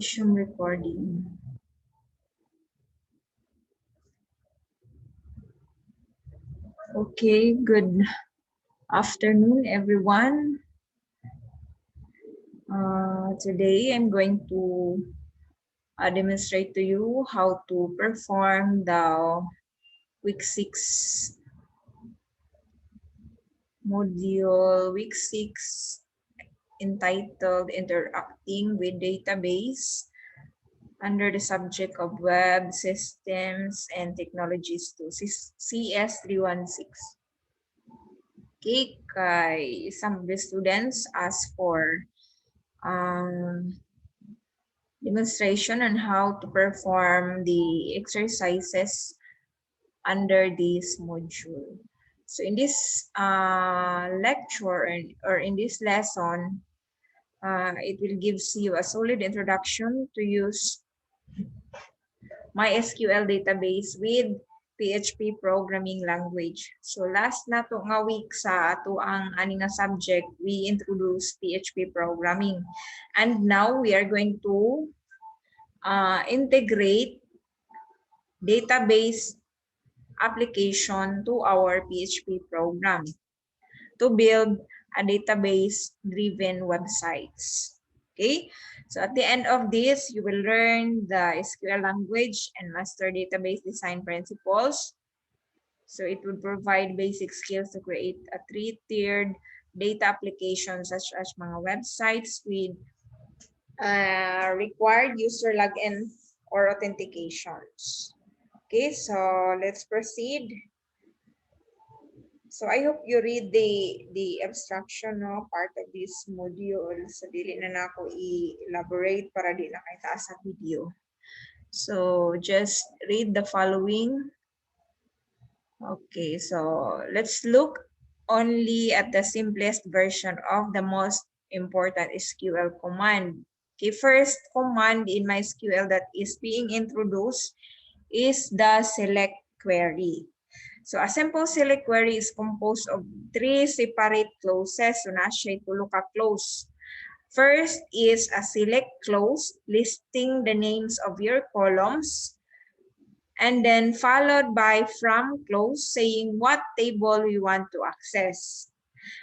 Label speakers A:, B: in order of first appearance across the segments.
A: Zoom recording. Okay, good afternoon, everyone. Today I'm going to demonstrate to you how to perform the week 6 module, week 6 entitled Interacting with Database under the subject of Web Systems and Technologies to CS316. Okay, some of the students asked for demonstration on how to perform the exercises under this module. So in this lecture or in this lesson, it will give you a solid introduction to use MySQL database with PHP programming language. So last na to nga week sa ato ang ani na subject, we introduced PHP programming. And now we are going to integrate database application to our PHP program to build a database-driven websites. Okay, so at the end of this, you will learn the SQL language and master database design principles. So it would provide basic skills to create a three-tiered data application such as mga websites with required user login or authentications. Okay, so let's proceed. So I hope you read the abstraction, no, part of this module. So dili na nako i-elaborate para di na kay taas sa video. So just read the following. Okay, so let's look only at the simplest version of the most important SQL command. Okay, first command in MySQL that is being introduced is the select query. So a simple select query is composed of three separate clauses. So na siya tulo ka clause. First is a select clause listing the names of your columns, and then followed by from clause saying what table we want to access.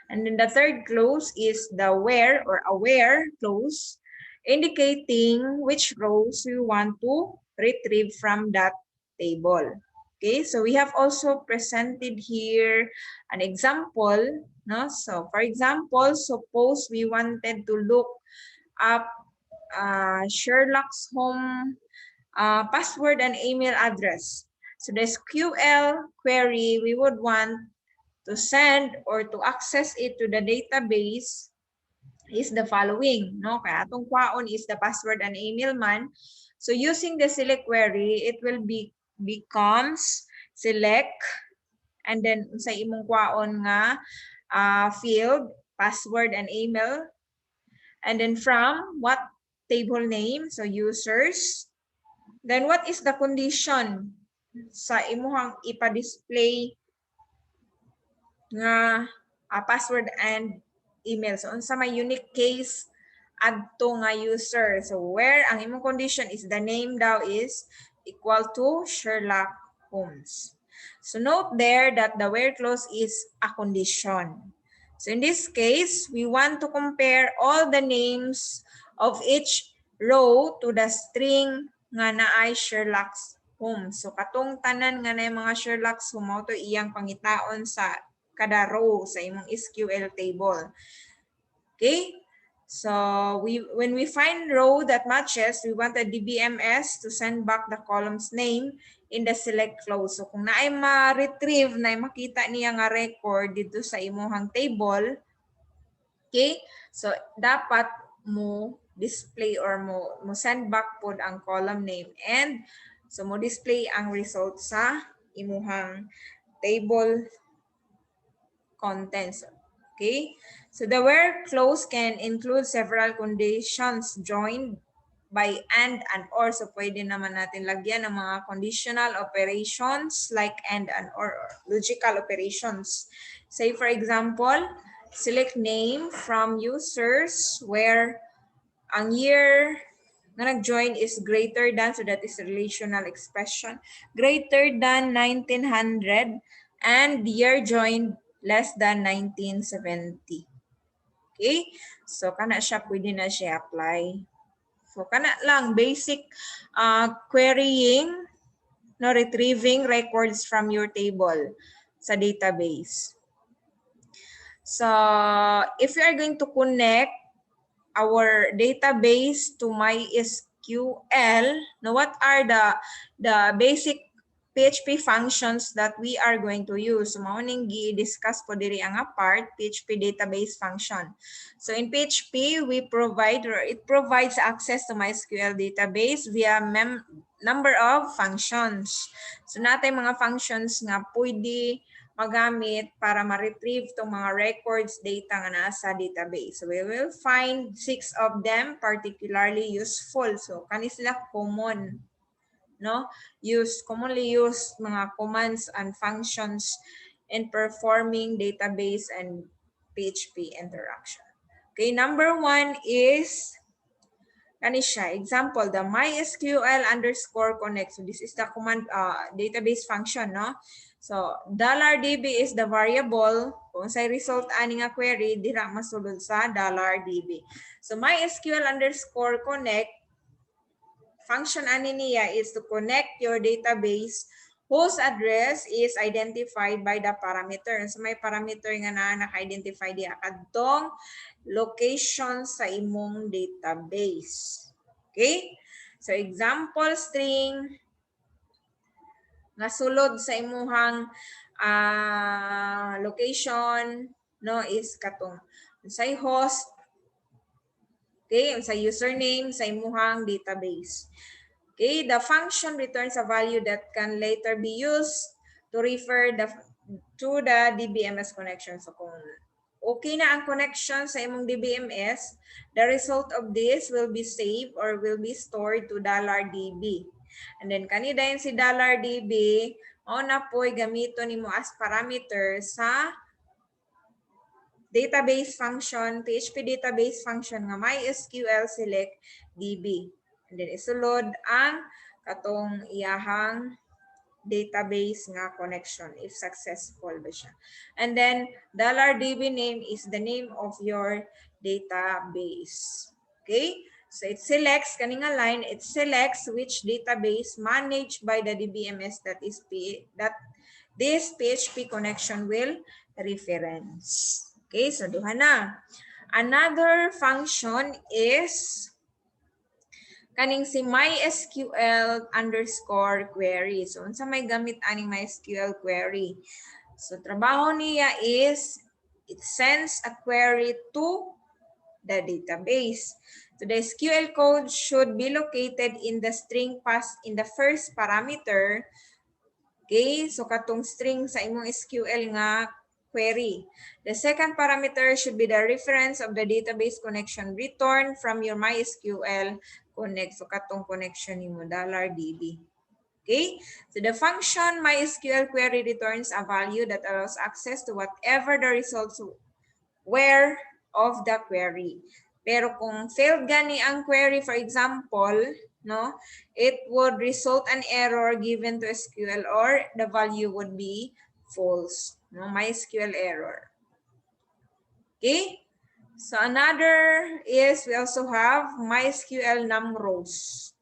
A: And then the third clause is the where or aware clause, indicating which rows we want to retrieve from that table. Okay, so we have also presented here an example. No? So for example, suppose we wanted to look up Sherlock's home password and email address. So the SQL query, we would want to send or to access it to the database is the following. No? Kaya atong kwaon is the password and email man. So using the select query, it will becomes select and then sa imong kwaon nga field, password and email. And then from what table name, so users. Then what is the condition sa imuhang ipa-display nga password and email. So unsa may unique case adto nga user. So where ang imong condition is the name daw is equal to Sherlock Holmes. So note there that the where clause is a condition. So in this case, we want to compare all the names of each row to the string nga naay Sherlock Holmes. So katong tanan nga na mga Sherlock Holmes to iyang pangitaon sa kada row sa imong SQL table. Okay? So when we find row that matches, we want a DBMS to send back the column's name in the select clause. So kung naay ma-retrieve, naay makita niya nga record dito sa imuhang table, okay? So dapat mo display or mo send back pod ang column name and so mo display ang result sa imuhang table contents. Okay? So the where clause can include several conditions joined by and or. So pwede naman natin lagyan ng mga conditional operations like and or logical operations. Say for example, select name from users where ang year na nag-join is greater than, so that is relational expression, greater than 1900, and year joined less than 1970. Okay? So, kana siya, pwede na siya apply. So, kana lang, basic querying, no, retrieving records from your table sa database. So, if you are going to connect our database to MySQL, now what are the basic PHP functions that we are going to use? So, mauning gi-discuss po diri ang part, PHP database function. So, in PHP, we provide, or it provides access to MySQL database via number of functions. So, natay mga functions nga pwede magamit para ma-retrieve itong mga records data nga nasa database. So we will find 6 of them particularly useful. So kani sila common, no? Commonly used mga commands and functions in performing database and PHP interaction. Okay, number 1 is kani siya. Example, the MySQL_connect. So this is the command database function, no? So $db is the variable. Kung sa result ani nga query, dira masulod sa $db. So MySQL_connect, function ani niya is to connect your database whose address is identified by the parameter. So may parameter nga na naka-identify diya kadtong location sa imong database. Okay? So example string nga sulod sa imuhang location, no, is katong unsay host, okay, unsay username sa imuhang database. Okay, the function returns a value that can later be used to refer to the DBMS connection. So kung okay na ang connection sa imong DBMS, the result of this will be saved or will be stored to $db. And then kanina yun si $db, mao na po'y gamito nimo as parameter sa database function, PHP database function nga MySQL select DB. And then isulod ang katong iyahang database nga connection if successful ba siya. And then $db name is the name of your database. Okay? So it selects kaning nga line, it selects which database managed by the DBMS that this PHP connection will reference. Okay, so duha na. Another function is kaning si MySQL_query. So unsa may gamit aning MySQL query? So trabaho niya is it sends a query to the database. So the SQL code should be located in the string passed in the first parameter. Okay, so katong string sa imong SQL nga query. The second parameter should be the reference of the database connection returned from your MySQL connect. So katong connection nimo $db. Okay, so the function MySQL query returns a value that allows access to whatever the results were of the query. Pero kung failed gani ang query, for example, no, it would result an error given to SQL or the value would be false. No, MySQL error. Okay? So another is we also have MySQL numRows.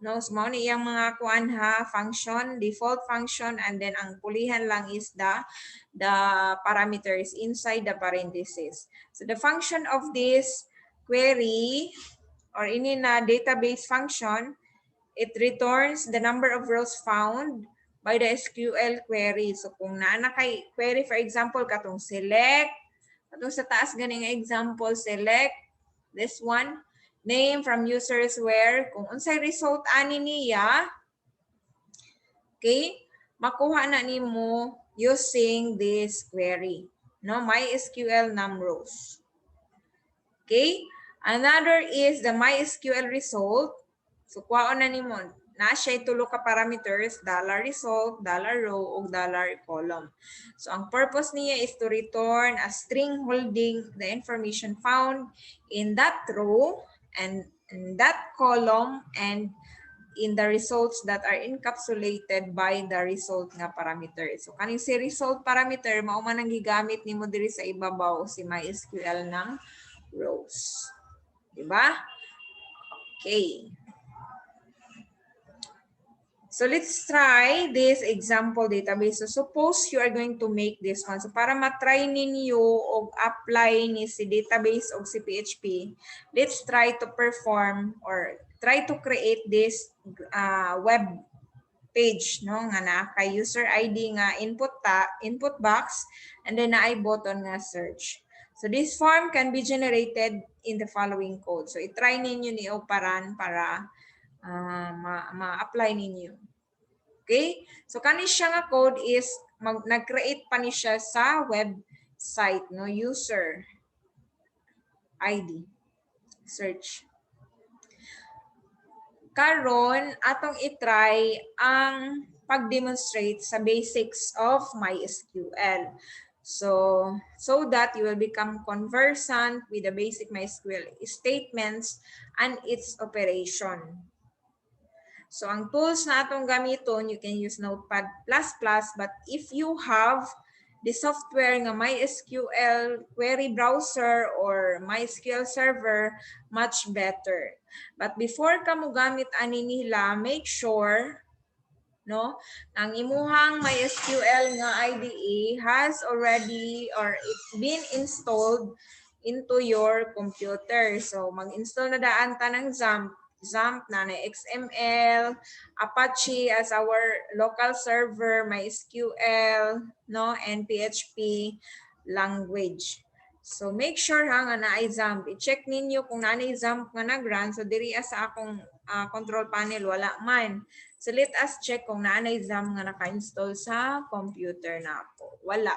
A: No, so mao ni iyang mga kuan ha, function, default function, and then ang pulihan lang is the parameters inside the parentheses. So the function of this query or ini na database function, it returns the number of rows found by the SQL query. So kung naa kay query, for example, katong select, katong sa taas ganing example, select this one, name from users where, kung unsay result ani niya, okay, makuha na nimo using this query, no, MySQL numRows. Okay, another is the MySQL result. So kuhaon na nimo na siya tulo ka parameters, $result, $row, ug $column. So ang purpose niya is to return a string holding the information found in that row and in that column and in the results that are encapsulated by the result nga parameter. So kaning si result parameter mao man ang gigamit nimo diri sa ibabaw si MySQL ng rows. Diba? Okay. So let's try this example database. So suppose you are going to make this one. So para matry ninyo o apply ni si database o si PHP, let's try to perform or try to create this web page, no, nga na kay user ID nga input box, and then na ay button nga search. So this form can be generated in the following code. So i-try ninyo ni Oparan para ma-apply ninyo. Okay? So kani siya nga code is nag-create pa ni siya sa website, no, user ID search. Karon atong i-try ang pag-demonstrate sa basics of MySQL. So that you will become conversant with the basic MySQL statements and its operation. So ang tools na atong gamiton, you can use Notepad++, but if you have the software nga MySQL query browser or MySQL server, much better. But before ka mo gamit ani nila, make sure no ang imuhang MySQL nga IDE has already or it's been installed into your computer. So mag-install na daan ta ng XAMPP na XML, Apache as our local server, MySQL, no, and PHP language. So make sure ha nga na ay XAMPP. I-check ninyo kung naanay XAMPP nga nag-run. So diri sa akong control panel wala man. So let us check kung naanay XAMPP nga naka-install sa computer na ako. Wala.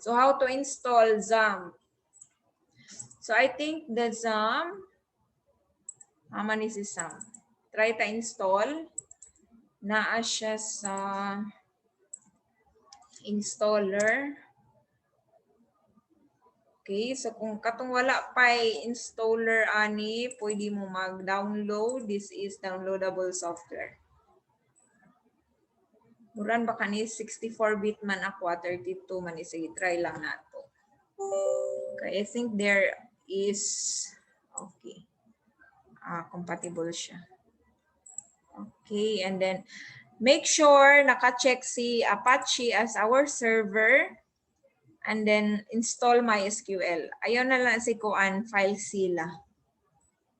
A: So how to install XAMPP? So I think the XAMPP man is XAMPP. Try to install. Naa siya sa installer. Okay, so kung katong wala pa installer ani, pwede mo mag-download. This is downloadable software. Muran ba kani 64-bit man ako, 32 man is. Sige, try lang nato. Okay, I think there is okay. Compatible siya. Okay, and then make sure naka-check si Apache as our server. And then install MySQL. Ayaw na lang si kuan FileZilla.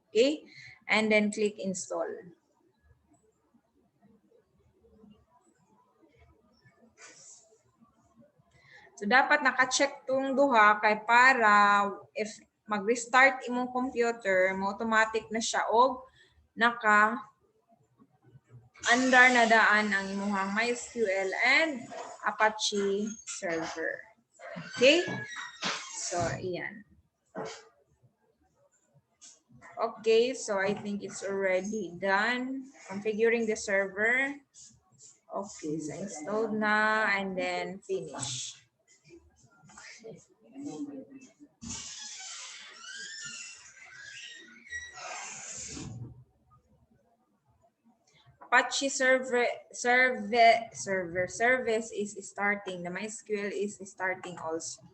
A: Okay? And then click install. So dapat naka-check tong duha kay para if mag-restart imong computer, mo automatic na siya og naka under na daan ang imong MySQL and Apache server. Okay? So, iyan. Okay, so I think it's already done. Configuring the server. Okay, so installed na and then finish. Apache service is starting. The MySQL is starting also.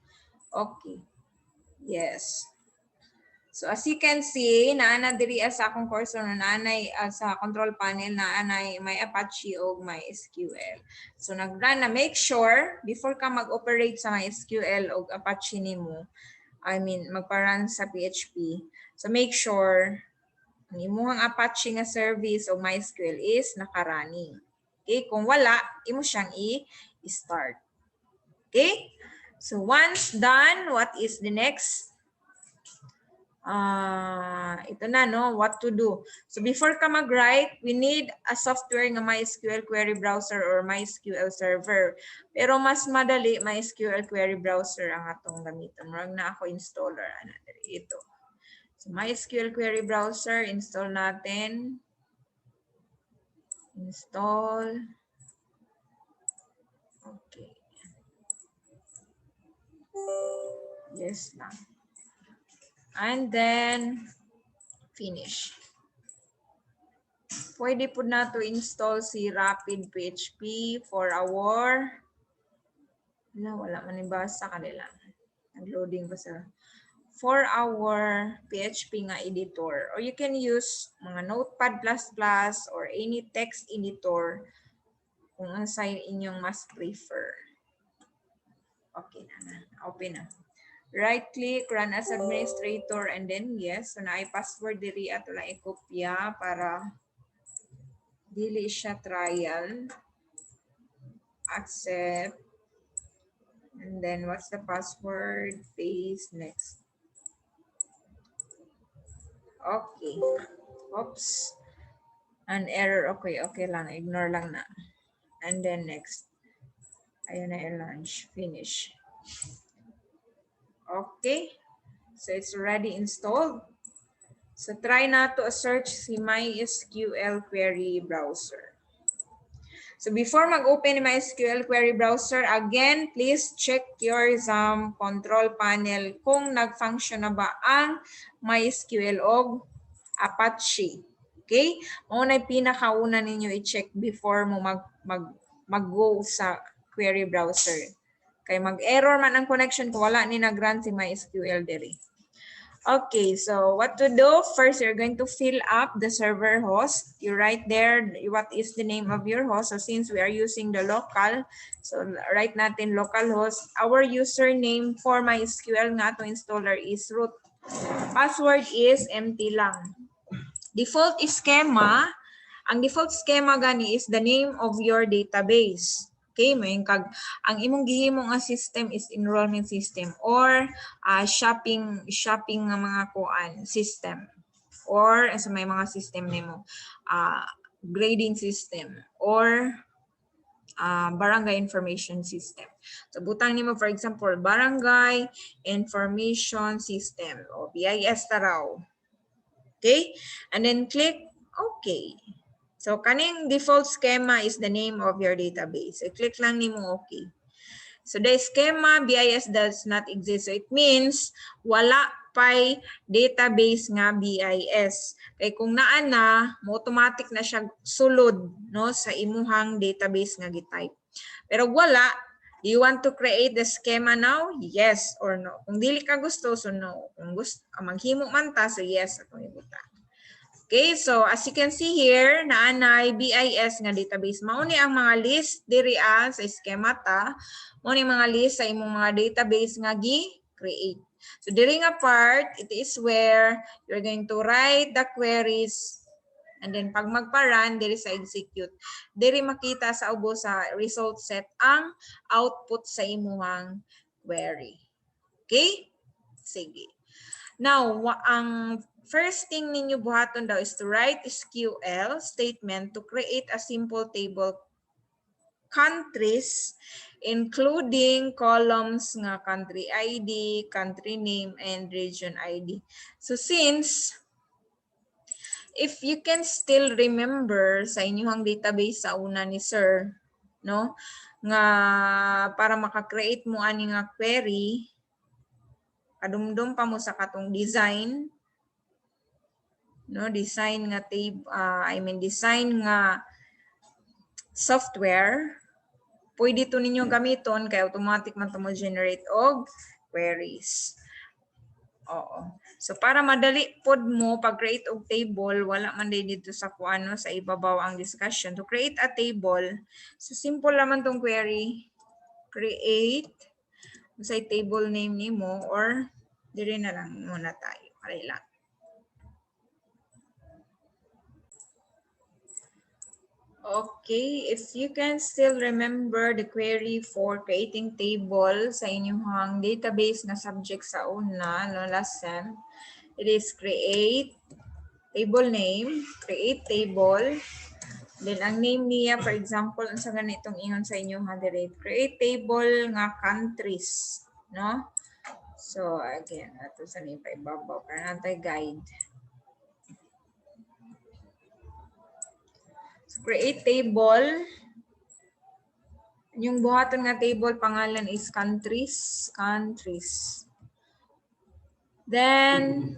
A: Okay. Yes. So as you can see, naana diri sa akong cursor na naanay sa control panel naanay may Apache o MySQL. So nag-run na, make sure before ka mag-operate sa MySQL o Apache nimo, magpa-run sa PHP. So make sure ang imong Apache nga service o MySQL is naka-running. Okay, kung wala, imo siyang i-start. Okay? So once done, what is the next? Ito na, no, what to do. So before ka mag-write, we need a software nga MySQL query browser or MySQL server. Pero mas madali, MySQL query browser ang atong gamiton. Marag na ako installer. Ito. So MySQL query browser, install natin. Install. Okay. Yes lang. And then finish. pwede po na to install si Rapid PHP for our, wala man ibasa kanila. Nag-loading ba sa for our PHP nga editor, or you can use mga Notepad++ or any text editor kung ang sa inyong mas prefer. Okay na. Open na. Right click, run as administrator, and then yes. So na ay password diri ato lang i-kopya para dili siya trial. Accept. And then what's the password? Paste, next. Okay. Oops. An error. Okay lang. Ignore lang na. And then next. Ayun na i-launch. Finish. Okay. So it's already installed. So try na to search si MySQL query browser. So before mag-open ni MySQL query browser, again, please check your XAMPP control panel kung nag-function na ba ang MySQL o Apache. Okay? Una pinakauna ninyo i-check before mo mag-go sa query browser. Kay mag-error man ang connection kung wala ni nag-run si MySQL diri. Okay, so what to do? First, you're going to fill up the server host. You write there what is the name of your host. So since we are using the local, so write natin localhost. Our username for MySQL nga to installer is root. Password is empty lang. Default schema, ang default schema gani is the name of your database. Okay, may kag ang imong gihimo nga system is enrollment system or shopping nga mga kuan system, or sa may mga system nimo grading system or barangay information system. So butang nimo for example barangay information system o BIS taraw. Okay, and then click okay. So kaning default schema is the name of your database. So click lang nimo okay. So the schema BIS does not exist. So it means wala pay database nga BIS. Kay kung naa na, automatic na siya sulod no sa imuhang database nga gitype. Pero wala, do you want to create the schema now? Yes or no. Kung dili ka gusto, so no. Kung gusto maghimo man ta, so yes atong ibutan. Okay, so as you can see here, naanay BIS nga database. Mao ni ang mga list diri sa schema ta. Mao ni mga list sa imong mga database nga gi-create. So diri nga part, it is where you're going to write the queries and then pag magpa-run diri sa execute, diri makita sa ubos sa result set ang output sa imong query. Okay? Sige. Now, ang first thing ninyo buhaton daw is to write SQL statement to create a simple table countries including columns nga country ID, country name, and region ID. So since if you can still remember sa inyong database sa una ni sir, no, nga para maka-create mo ani nga query, kadumdum pa mo sa katong design, no, design nga design nga software, pwede to ninyo gamiton kay automatic man to mo generate og queries. Oo. So para madali pod mo pag create og table, wala man day dito sa kuano sa ibabaw ang discussion. To create a table, so simple naman tong query. Create sa table name nimo or dire na lang muna tayo. Alay lang. Okay, if you can still remember the query for creating table sa inyong database na subject sa una, no, last sem, it is create table name, create table, then ang name niya, for example, sa ganitong ingon sa inyong create table nga countries, no? So again, ito sa name pa ibabaw, para natin guide. Create table. Yung buhaton nga table pangalan is countries. Then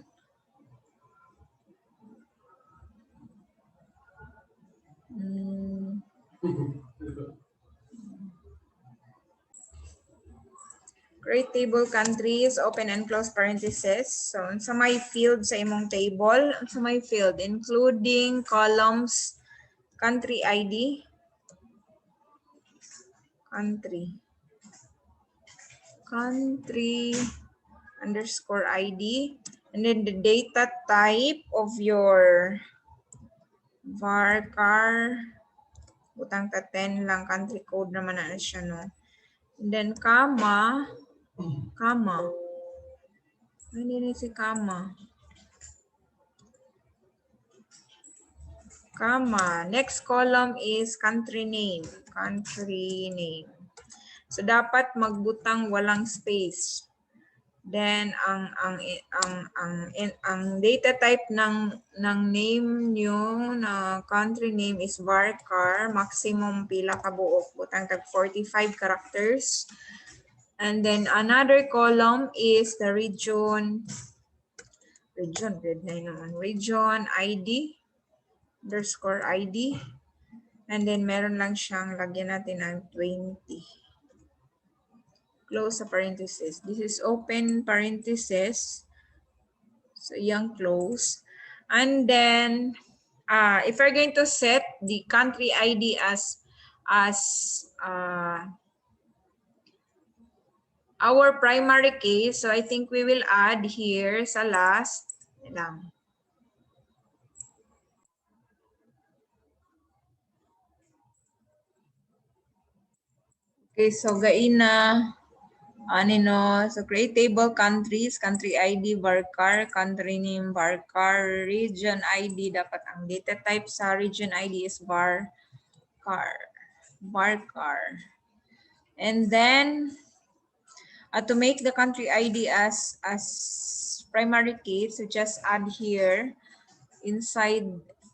A: Create table countries, open and close parentheses. So, sa may field sa imong table, sa may field, including columns, country ID, country underscore ID, and then the data type of your varchar, butang ta 10 lang, country code naman na siya, no? And then, comma, hindi na si comma. Next column is country name. So dapat magbutang walang space. Then ang data type ng name nyo na country name is varchar, maximum pila ka buok, butang tag 45 characters. And then another column is the region ID underscore ID. And then meron lang siyang lagyan natin ng 20. Close sa parenthesis. This is open parenthesis. So yung close. And then if we're going to set the country ID as our primary case, so I think we will add here sa last lang. Okay, so gaina so create table countries, country ID varchar, country name varchar, region ID dapat ang data type sa region ID is varchar. And then to make the country ID as primary key, so just add here inside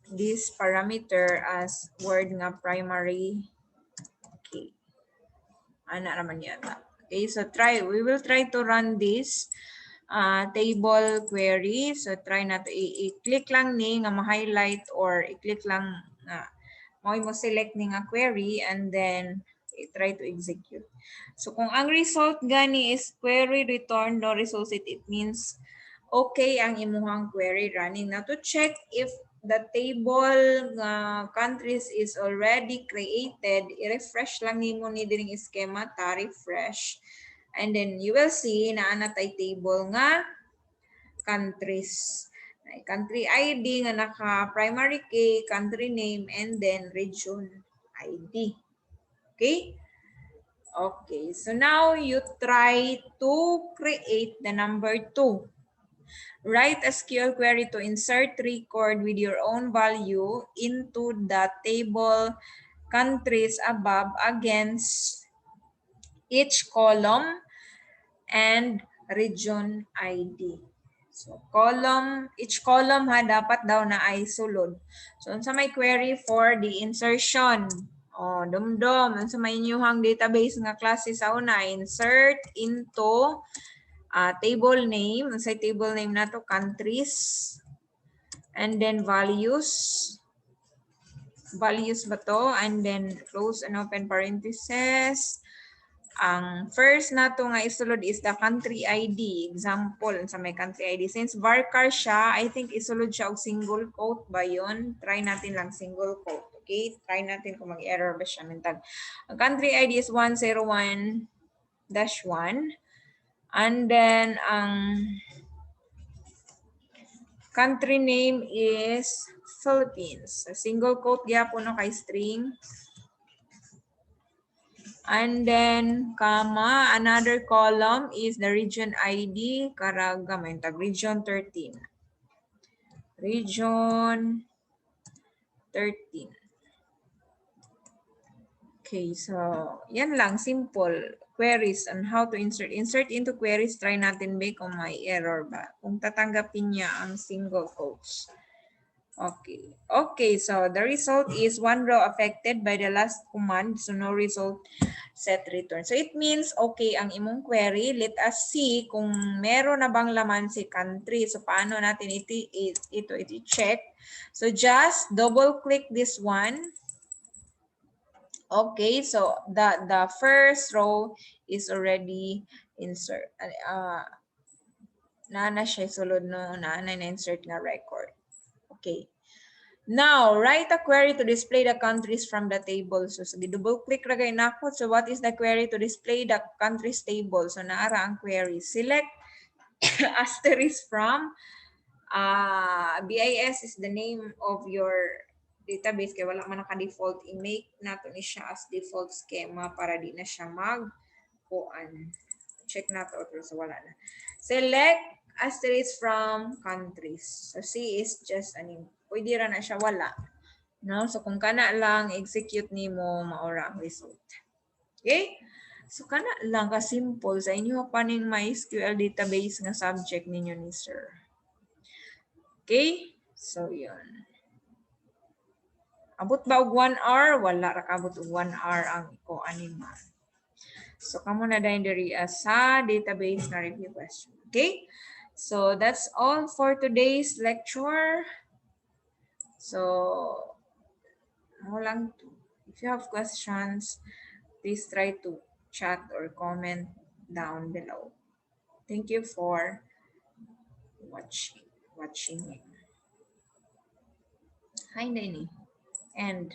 A: this parameter as word nga primary key. Ana naman yata. Okay, so we will try to run this table query. So try na to i-click lang ni nga ma-highlight or i-click lang mo select ni nga query and then try to execute. So kung ang result gani is query return no results, it means okay ang imuhang query running. Now to check if the table countries is already created, i-refresh lang nimo ni diring schema ta refresh. And then you will see na anatay table nga countries. Country ID nga naka primary key, country name, and then region ID. Okay? Okay, so now you try to create the number 2. Write a SQL query to insert record with your own value into the table countries above against each column and region ID. So each column dapat daw na ay sulod. So sa may query for the insertion. Dumdum. Sa may inyuhang database nga klase sa una, insert into table name. Sa table name na to countries. And then values. Values ba to? And then close and open parentheses. Ang first na to nga isulod is the country ID. Example, sa may country ID. Since varchar siya, I think isulod siya og single quote ba yun? Try natin lang single quote. Okay? Try natin kung mag-error ba siya. Mintag. Ang country ID is 101-1. And then, ang country name is Philippines. Single quote gyapon no kay string. And then, comma, another column is the region ID, Karagam, region 13. Region 13. Okay, so yan lang, simple queries on how to insert. Insert into queries, try natin ba kung may error ba. Kung tatanggapin niya ang single quotes. Okay. Okay, so the result is one row affected by the last command, so no result set return. So it means okay ang imong query. Let us see kung meron na bang laman si country. So paano natin ito i-check. So just double click this one. Okay, so the first row is already insert. Na siya sulod no na insert nga record. Okay. Now, write a query to display the countries from the table. So, double click ragay nako. So, what is the query to display the countries table? So, naara ang query. Select asterisk from BIS is the name of your database kaya wala man naka-default. I-make nato ni siya as default schema para di na siya mag-kuan. Check nato so wala na. Select asterisk from countries. So C is just pwede ra na siya wala. No? So kung kana lang execute nimo maura ang result. Okay? So kana lang ka simple sa inyo pa ning MySQL database nga subject ninyo ni sir. Okay? So yun. Abot ba og 1 hour? Wala ra kabot og 1 hour ang iko anima. So kamo na dayon diri sa database na review question. Okay? So that's all for today's lecture. So mo lang if you have questions, please try to chat or comment down below. Thank you for watching. Hi, Nini. And